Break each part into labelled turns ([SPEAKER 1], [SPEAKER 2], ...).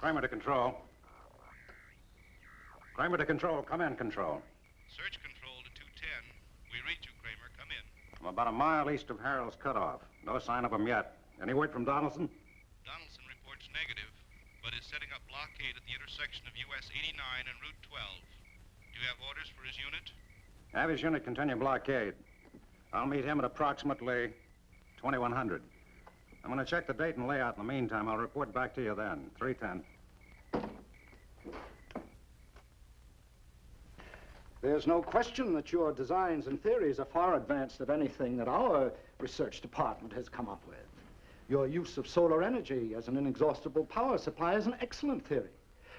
[SPEAKER 1] Kramer to control. Kramer to control. Come in, control.
[SPEAKER 2] Search control to 210. We read you, Kramer. Come in.
[SPEAKER 1] I'm about a mile east of Harold's Cutoff. No sign of him yet. Any word from Donaldson?
[SPEAKER 2] Donaldson reports negative, but is setting up blockade at the intersection of US 89 and Route 12. Do you have orders for his unit?
[SPEAKER 1] Have his unit continue blockade. I'll meet him at approximately 2100. I'm going to check the date and layout in the meantime. I'll report back to you then. 310.
[SPEAKER 3] There's no question that your designs and theories are far advanced of anything that our research department has come up with. Your use of solar energy as an inexhaustible power supply is an excellent theory.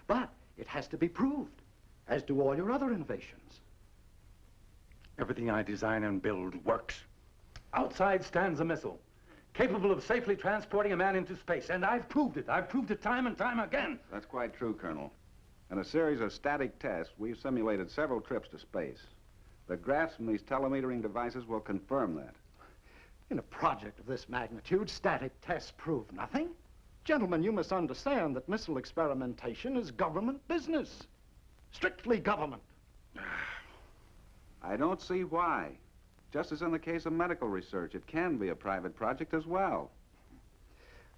[SPEAKER 3] But it has to be proved, as do all your other innovations.
[SPEAKER 4] Everything I design and build works. Outside stands a missile, capable of safely transporting a man into space, and I've proved it. I've proved it time and time again.
[SPEAKER 5] That's quite true, Colonel. In a series of static tests, we've simulated several trips to space. The graphs from these telemetering devices will confirm that.
[SPEAKER 3] In a project of this magnitude, static tests prove nothing. Gentlemen, you must understand that missile experimentation is government business. Strictly government.
[SPEAKER 5] I don't see why. Just as in the case of medical research, it can be a private project as well.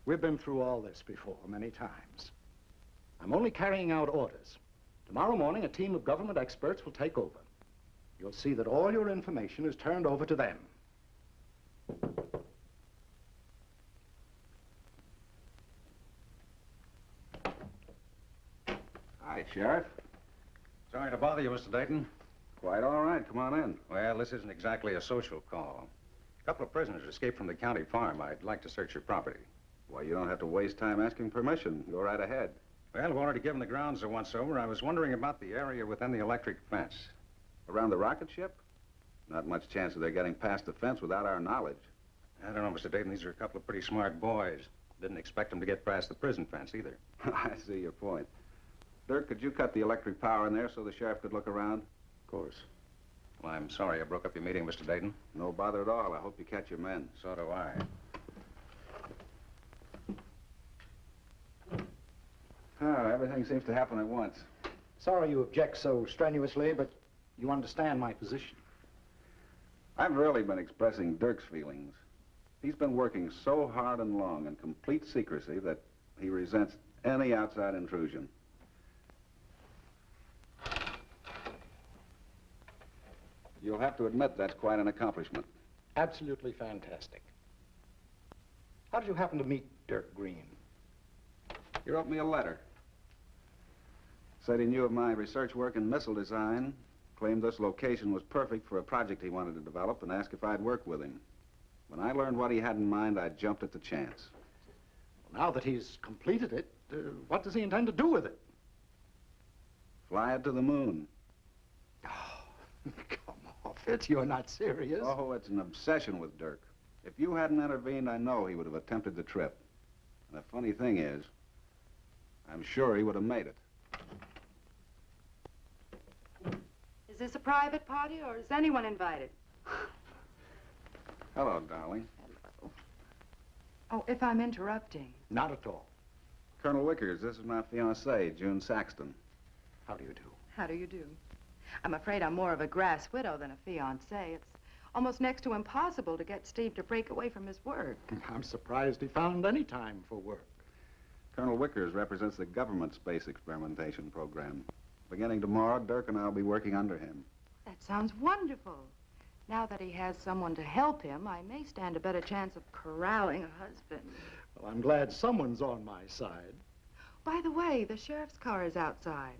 [SPEAKER 3] We've been through all this before, many times. I'm only carrying out orders. Tomorrow morning, a team of government experts will take over. You'll see that all your information is turned over to them.
[SPEAKER 5] Hi, Sheriff.
[SPEAKER 1] Sorry to bother you, Mr. Dayton.
[SPEAKER 5] Quite all right. Come on in.
[SPEAKER 1] Well, this isn't exactly a social call. A couple of prisoners escaped from the county farm. I'd like to search your property.
[SPEAKER 5] Well, you don't have to waste time asking permission. Go right ahead.
[SPEAKER 1] Well, I've already given the grounds a once-over. I was wondering about the area within the electric fence.
[SPEAKER 5] Around the rocket ship? Not much chance of their getting past the fence without our knowledge.
[SPEAKER 1] I don't know, Mr. Dayton. These are a couple of pretty smart boys. Didn't expect them to get past the prison fence either.
[SPEAKER 5] I see your point. Dirk, could you cut the electric power in there so the sheriff could look around?
[SPEAKER 1] Of course. Well, I'm sorry I broke up your meeting, Mr. Dayton.
[SPEAKER 5] No bother at all. I hope you catch your men.
[SPEAKER 1] So do I.
[SPEAKER 5] Everything seems to happen at once.
[SPEAKER 3] Sorry you object so strenuously, but you understand my position.
[SPEAKER 5] I've really been expressing Dirk's feelings. He's been working so hard and long in complete secrecy that he resents any outside intrusion. You'll have to admit that's quite an accomplishment.
[SPEAKER 3] Absolutely fantastic. How did you happen to meet Dirk Green?
[SPEAKER 5] He wrote me a letter. Said he knew of my research work in missile design, claimed this location was perfect for a project he wanted to develop, and asked if I'd work with him. When I learned what he had in mind, I jumped at the chance.
[SPEAKER 3] Well, now that he's completed it, what does he intend to do with it?
[SPEAKER 5] Fly it to the moon.
[SPEAKER 3] Oh, come off it. You're not serious.
[SPEAKER 5] Oh, it's an obsession with Dirk. If you hadn't intervened, I know he would have attempted the trip. And the funny thing is, I'm sure he would have made it.
[SPEAKER 6] Is this a private party, or is anyone invited?
[SPEAKER 5] Hello, darling.
[SPEAKER 6] Hello. Oh, if I'm interrupting.
[SPEAKER 3] Not at all.
[SPEAKER 5] Colonel Wickers, this is my fiancée, June Saxton.
[SPEAKER 3] How do you do?
[SPEAKER 6] How do you do? I'm afraid I'm more of a grass widow than a fiancée. It's almost next to impossible to get Steve to break away from his work.
[SPEAKER 3] I'm surprised he found any time for work.
[SPEAKER 5] Colonel Wickers represents the government space experimentation program. Beginning tomorrow, Dirk and I'll be working under him.
[SPEAKER 6] That sounds wonderful. Now that he has someone to help him, I may stand a better chance of corralling a husband.
[SPEAKER 3] Well, I'm glad someone's on my side.
[SPEAKER 6] By the way, the sheriff's car is outside.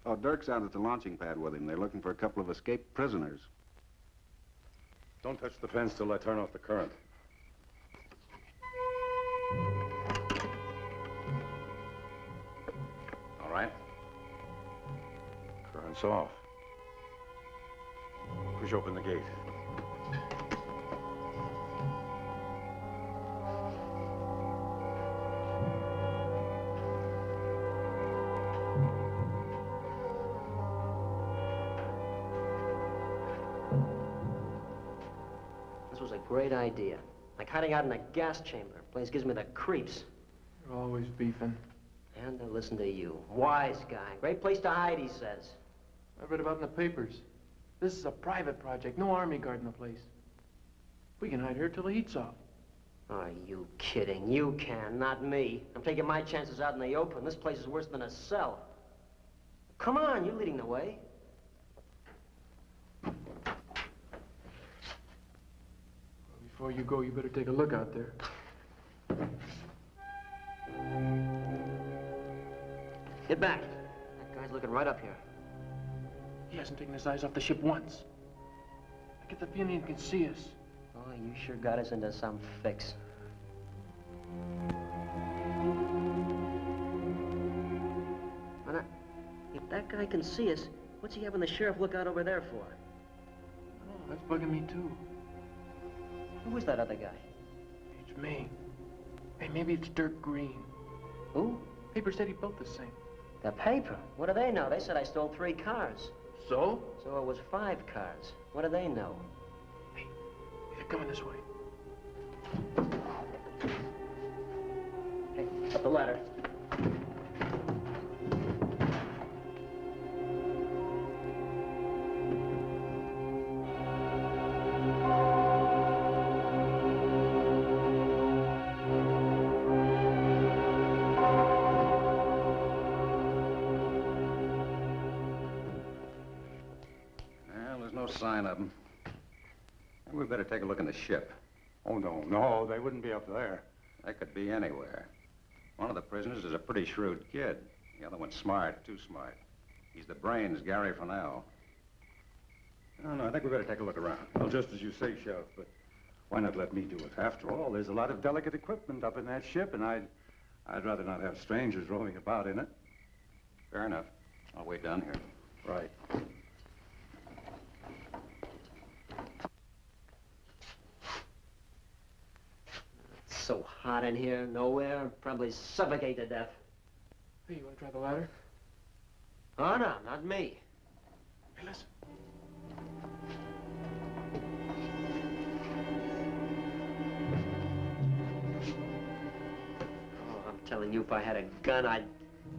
[SPEAKER 5] Oh, Dirk's out at the launching pad with him. They're looking for a couple of escaped prisoners.
[SPEAKER 4] Don't touch the fence till I turn off the current.
[SPEAKER 1] All right.
[SPEAKER 4] Current's off. Push open the gate.
[SPEAKER 7] This was a great idea. Like hiding out in a gas chamber. Place gives me the creeps.
[SPEAKER 8] You're always beefing.
[SPEAKER 7] And they'll listen to you. Wise guy. Great place to hide, he says.
[SPEAKER 8] I read about it in the papers. This is a private project. No army guarding the place. We can hide here till the heat's off.
[SPEAKER 7] Are you kidding? You can, not me. I'm taking my chances out in the open. This place is worse than a cell. Come on, you're leading the way.
[SPEAKER 8] Before you go, you better take a look out there.
[SPEAKER 7] Get back. That guy's looking right up here.
[SPEAKER 8] He hasn't taken his eyes off the ship once. I get the feeling he can see us.
[SPEAKER 7] Oh, you sure got us into some fix. Why not? If that guy can see us, what's he having the sheriff look out over there for?
[SPEAKER 8] Oh, that's bugging me too.
[SPEAKER 7] Who was that other guy?
[SPEAKER 8] It's me. Hey, maybe it's Dirk Green.
[SPEAKER 7] Who?
[SPEAKER 8] Paper said he built this thing.
[SPEAKER 7] The paper? What do they know? They said I stole 3 cars.
[SPEAKER 8] So?
[SPEAKER 7] So it was 5 cars. What do they know?
[SPEAKER 8] Hey, they're coming this way.
[SPEAKER 7] Hey, up the ladder.
[SPEAKER 1] Sign of them. Maybe we better take a look in the ship.
[SPEAKER 4] Oh, no, they wouldn't be up there.
[SPEAKER 1] They could be anywhere. One of the prisoners is a pretty shrewd kid. The other one's smart, too smart. He's the brains, Gary Fennell. No, I think we better take a look around.
[SPEAKER 4] Well, just as you say, Sheriff, but why not let me do it? After all, there's a lot of delicate equipment up in that ship, and I'd rather not have strangers roaming about in it.
[SPEAKER 1] Fair enough. I'll wait down here.
[SPEAKER 4] Right.
[SPEAKER 7] So hot in here, nowhere, probably suffocate to death.
[SPEAKER 8] Hey, you want to try the ladder?
[SPEAKER 7] Oh, no, not me.
[SPEAKER 8] Hey, listen.
[SPEAKER 7] Oh, I'm telling you, if I had a gun, I'd...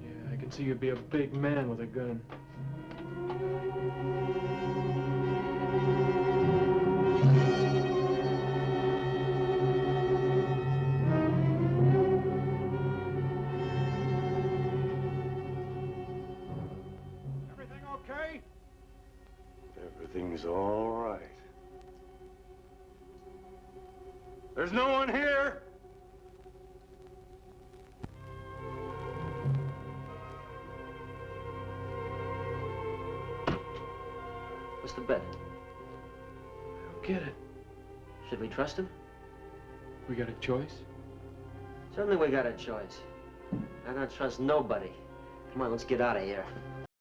[SPEAKER 8] Yeah, I can see you'd be a big man with a gun.
[SPEAKER 4] Everything's all right. There's no one here.
[SPEAKER 7] What's the bet?
[SPEAKER 8] I don't get it.
[SPEAKER 7] Should we trust him?
[SPEAKER 8] We got a choice?
[SPEAKER 7] Certainly we got a choice. I don't trust nobody. Come on, let's get out of here.